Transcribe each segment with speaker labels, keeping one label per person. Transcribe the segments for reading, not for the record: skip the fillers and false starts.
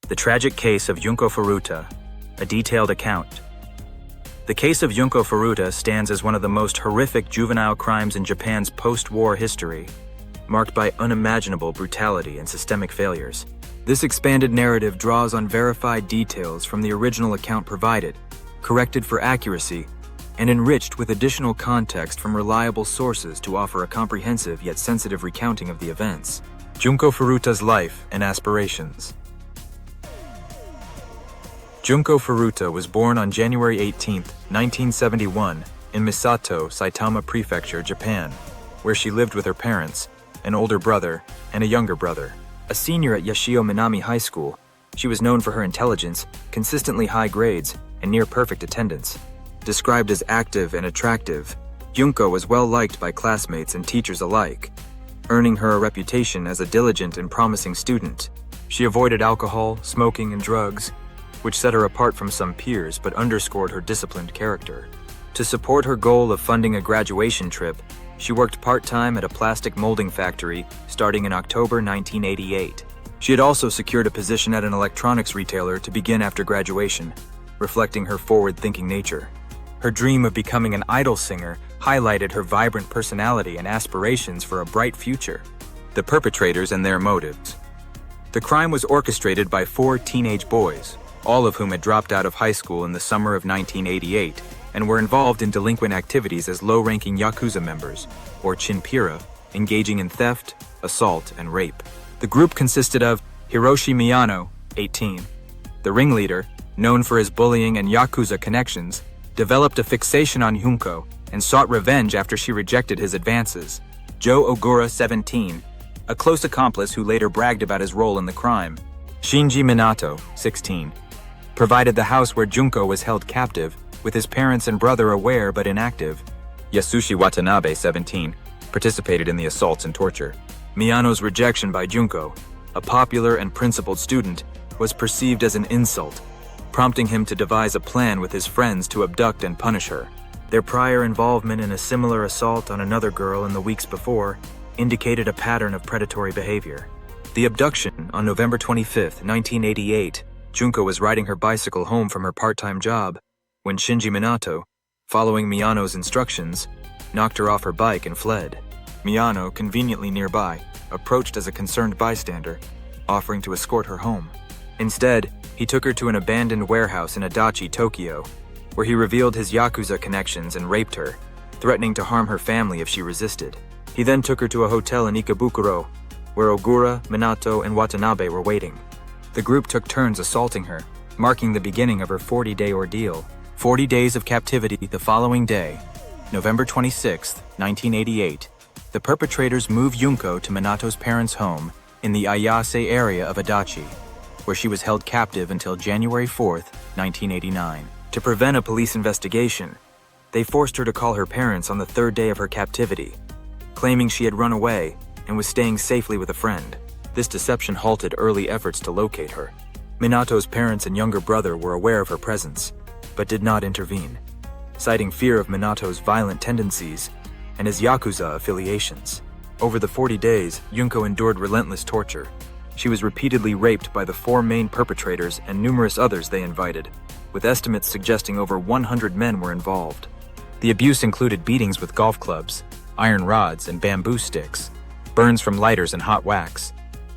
Speaker 1: The Tragic Case of Junko Furuta, a detailed account. The case of Junko Furuta stands as one of the most horrific juvenile crimes in Japan's post-war history, marked by unimaginable brutality and systemic failures. This expanded narrative draws on verified details from the original account provided, corrected for accuracy, and enriched with additional context from reliable sources to offer a comprehensive yet sensitive recounting of the events. Junko Furuta's life and aspirations. Junko Furuta was born on January 18, 1971, in Misato, Saitama Prefecture, Japan, where she lived with her parents, an older brother, and a younger brother. A senior at Yashio Minami High School, she was known for her intelligence, consistently high grades, and near-perfect attendance. Described as active and attractive, Junko was well-liked by classmates and teachers alike, earning her a reputation as a diligent and promising student. She avoided alcohol, smoking, and drugs, which set her apart from some peers but underscored her disciplined character. To support her goal of funding a graduation trip, she worked part-time at a plastic molding factory starting in October 1988. She had also secured a position at an electronics retailer to begin after graduation, reflecting her forward-thinking nature. Her dream of becoming an idol singer highlighted her vibrant personality and aspirations for a bright future. The perpetrators and their motives. The crime was orchestrated by 4 teenage boys, all of whom had dropped out of high school in the summer of 1988 and were involved in delinquent activities as low-ranking Yakuza members, or Chinpira, engaging in theft, assault, and rape. The group consisted of Hiroshi Miyano, 18. The ringleader, known for his bullying and Yakuza connections, developed a fixation on Junko and sought revenge after she rejected his advances. Joe Ogura, 17, a close accomplice who later bragged about his role in the crime. Shinji Minato, 16, provided the house where Junko was held captive, with his parents and brother aware but inactive. Yasushi Watanabe, 17, participated in the assaults and torture. Miyano's rejection by Junko, a popular and principled student, was perceived as an insult, prompting him to devise a plan with his friends to abduct and punish her. Their prior involvement in a similar assault on another girl in the weeks before indicated a pattern of predatory behavior. The abduction on November 25, 1988, Junko was riding her bicycle home from her part-time job when Shinji Minato, following Miyano's instructions, knocked her off her bike and fled. Miyano, conveniently nearby, approached as a concerned bystander, offering to escort her home. Instead, he took her to an abandoned warehouse in Adachi, Tokyo, where he revealed his Yakuza connections and raped her, threatening to harm her family if she resisted. He then took her to a hotel in Ikebukuro, where Ogura, Minato, and Watanabe were waiting. The group took turns assaulting her, marking the beginning of her 40-day ordeal. 40 days of captivity. The following day, November 26, 1988, the perpetrators moved Junko to Minato's parents' home in the Ayase area of Adachi, where she was held captive until January 4, 1989. To prevent a police investigation, they forced her to call her parents on the 3rd day of her captivity, claiming she had run away and was staying safely with a friend. This deception halted early efforts to locate her. Minato's parents and younger brother were aware of her presence, but did not intervene, citing fear of Minato's violent tendencies and his Yakuza affiliations. Over the 40 days, Junko endured relentless torture. She was repeatedly raped by the 4 main perpetrators and numerous others they invited, with estimates suggesting over 100 men were involved. The abuse included beatings with golf clubs, iron rods, and bamboo sticks, burns from lighters and hot wax,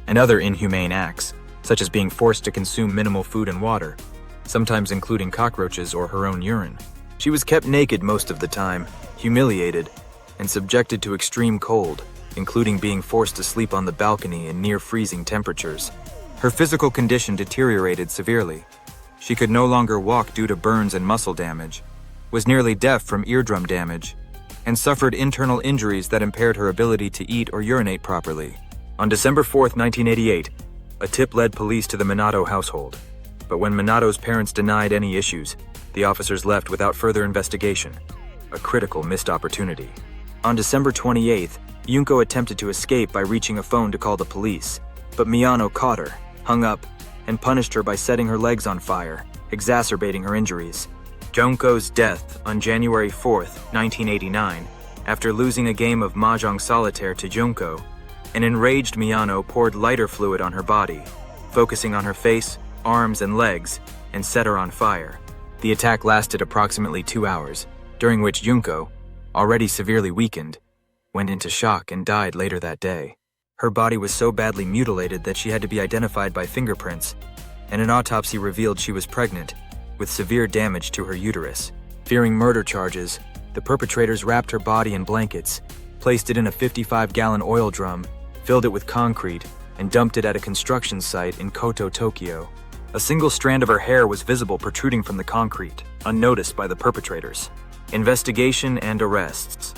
Speaker 1: and other inhumane acts, such as being forced to consume minimal food and water, sometimes including cockroaches or her own urine. She was kept naked most of the time, humiliated, and subjected to extreme cold, including being forced to sleep on the balcony in near-freezing temperatures. Her physical condition deteriorated severely. She could no longer walk due to burns and muscle damage, was nearly deaf from eardrum damage, and suffered internal injuries that impaired her ability to eat or urinate properly. On December 4, 1988, a tip led police to the Minato household. But when Minato's parents denied any issues, the officers left without further investigation, a critical missed opportunity. On December 28th, Junko attempted to escape by reaching a phone to call the police, but Miyano caught her, hung up, and punished her by setting her legs on fire, exacerbating her injuries. Junko's death on January 4, 1989, after losing a game of Mahjong Solitaire to Junko, an enraged Miyano poured lighter fluid on her body, focusing on her face, arms, and legs and set her on fire. The attack lasted approximately 2 hours, during which Junko, already severely weakened, went into shock and died later that day. Her body was so badly mutilated that she had to be identified by fingerprints, and an autopsy revealed she was pregnant, with severe damage to her uterus. Fearing murder charges, the perpetrators wrapped her body in blankets, placed it in a 55-gallon oil drum, filled it with concrete, and dumped it at a construction site in Koto, Tokyo. A single strand of her hair was visible protruding from the concrete, unnoticed by the perpetrators. Investigation and arrests.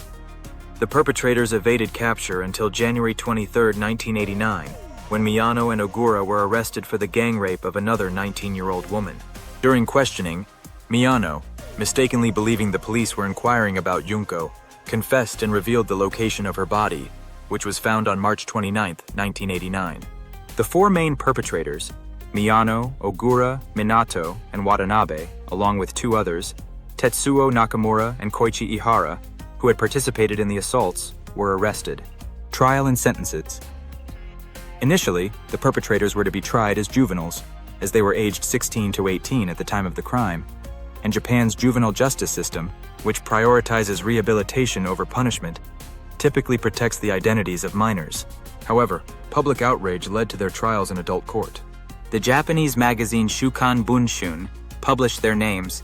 Speaker 1: The perpetrators evaded capture until January 23, 1989, when Miyano and Ogura were arrested for the gang rape of another 19-year-old woman. During questioning, Miyano, mistakenly believing the police were inquiring about Junko, confessed and revealed the location of her body, which was found on March 29, 1989. The four main perpetrators, Miyano, Ogura, Minato, and Watanabe, along with two others, Tetsuo Nakamura and Koichi Ihara, who had participated in the assaults, were arrested. Trial and sentences. Initially, the perpetrators were to be tried as juveniles, as they were aged 16 to 18 at the time of the crime, and Japan's juvenile justice system, which prioritizes rehabilitation over punishment, typically protects the identities of minors. However, public outrage led to their trials in adult court. The Japanese magazine Shukan Bunshun published their names: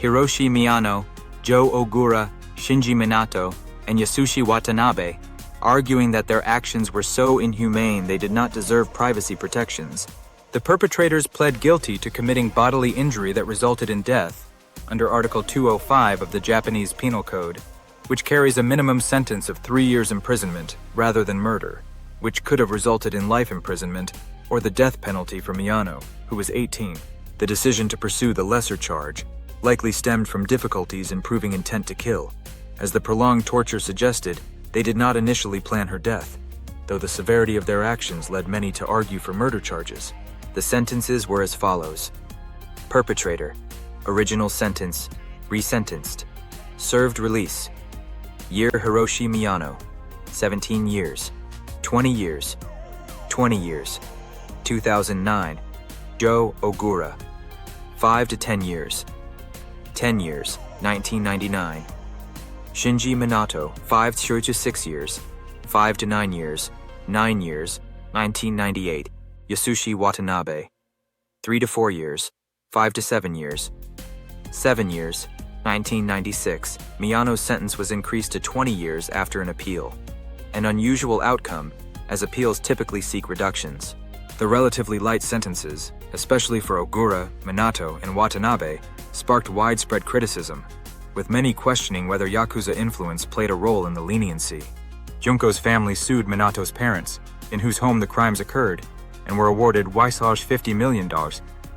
Speaker 1: Hiroshi Miyano, Joe Ogura, Shinji Minato, and Yasushi Watanabe, arguing that their actions were so inhumane they did not deserve privacy protections. The perpetrators pled guilty to committing bodily injury that resulted in death under Article 205 of the Japanese Penal Code, which carries a minimum sentence of 3 years imprisonment rather than murder, which could have resulted in life imprisonment or the death penalty for Miyano, who was 18. The decision to pursue the lesser charge likely stemmed from difficulties in proving intent to kill. As the prolonged torture suggested, they did not initially plan her death, though the severity of their actions led many to argue for murder charges. The sentences were as follows. Perpetrator. Original sentence. Resentenced. Served release. Year Hiroshi Miyano. 17 years. 20 years. 20 years. 2009. Joe Ogura. 5 to 10 years. 10 years. 1999. Shinji Minato. 5 to 6 years. 5 to 9 years. 9 years. 1998. Yasushi Watanabe. 3 to 4 years. 5 to 7 years. 7 years. 1996. Miyano's sentence was increased to 20 years after an appeal. An unusual outcome, as appeals typically seek reductions. The relatively light sentences, especially for Ogura, Minato, and Watanabe, sparked widespread criticism, with many questioning whether Yakuza influence played a role in the leniency. Junko's family sued Minato's parents, in whose home the crimes occurred, and were awarded $50 million,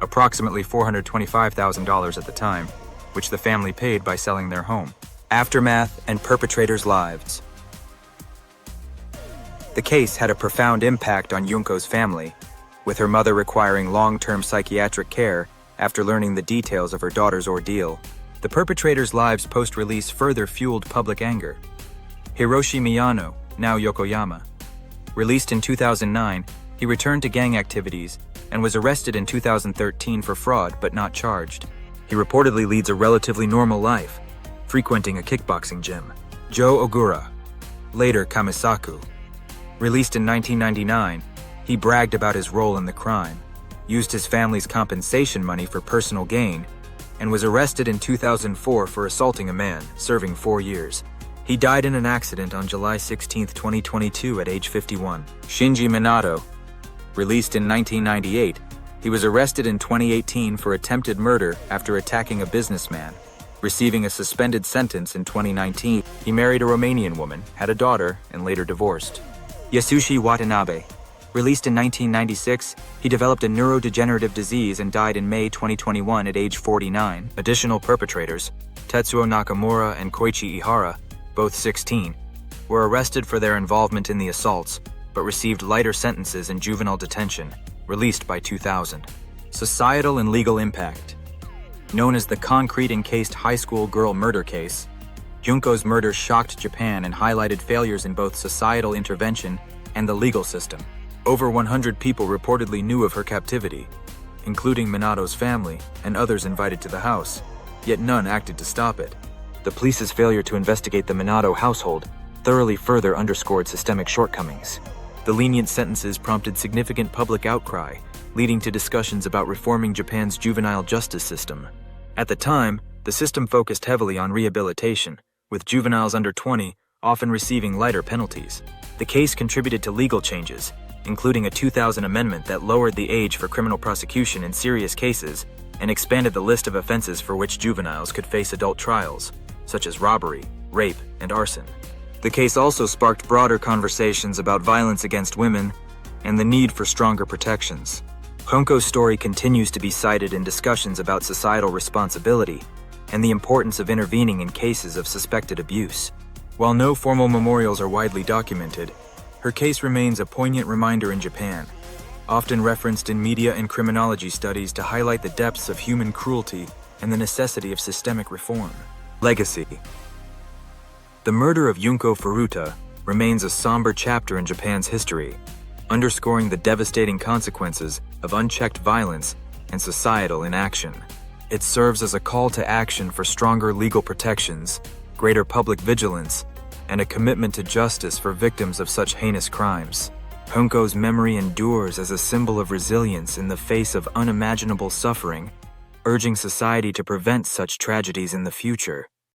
Speaker 1: approximately $425,000 at the time, which the family paid by selling their home. Aftermath and perpetrators' lives. The case had a profound impact on Junko's family, with her mother requiring long-term psychiatric care after learning the details of her daughter's ordeal. The perpetrators' lives post-release further fueled public anger. Hiroshi Miyano, now Yokoyama. Released in 2009, he returned to gang activities and was arrested in 2013 for fraud but not charged. He reportedly leads a relatively normal life, frequenting a kickboxing gym. Joe Ogura, later Kamisaku. Released in 1999, he bragged about his role in the crime, used his family's compensation money for personal gain, and was arrested in 2004 for assaulting a man, serving 4 years. He died in an accident on July 16, 2022 at age 51. Shinji Minato. Released in 1998, he was arrested in 2018 for attempted murder after attacking a businessman. Receiving a suspended sentence in 2019, he married a Romanian woman, had a daughter, and later divorced. Yasushi Watanabe. Released in 1996, he developed a neurodegenerative disease and died in May 2021 at age 49. Additional perpetrators, Tetsuo Nakamura and Koichi Ihara, both 16, were arrested for their involvement in the assaults, but received lighter sentences in juvenile detention, released by 2000. Societal and legal impact. Known as the concrete-encased high school girl murder case, Junko's murder shocked Japan and highlighted failures in both societal intervention and the legal system. Over 100 people reportedly knew of her captivity, including Minato's family and others invited to the house, yet none acted to stop it. The police's failure to investigate the Minato household thoroughly further underscored systemic shortcomings. The lenient sentences prompted significant public outcry, leading to discussions about reforming Japan's juvenile justice system. At the time, the system focused heavily on rehabilitation, with juveniles under 20 often receiving lighter penalties. The case contributed to legal changes, including a 2000 amendment that lowered the age for criminal prosecution in serious cases and expanded the list of offenses for which juveniles could face adult trials, such as robbery, rape, and arson. The case also sparked broader conversations about violence against women and the need for stronger protections. Junko's story continues to be cited in discussions about societal responsibility and the importance of intervening in cases of suspected abuse. While no formal memorials are widely documented, her case remains a poignant reminder in Japan, often referenced in media and criminology studies to highlight the depths of human cruelty and the necessity of systemic reform. Legacy. The murder of Junko Furuta remains a somber chapter in Japan's history, underscoring the devastating consequences of unchecked violence and societal inaction. It serves as a call to action for stronger legal protections, greater public vigilance, and a commitment to justice for victims of such heinous crimes. Junko's memory endures as a symbol of resilience in the face of unimaginable suffering, urging society to prevent such tragedies in the future.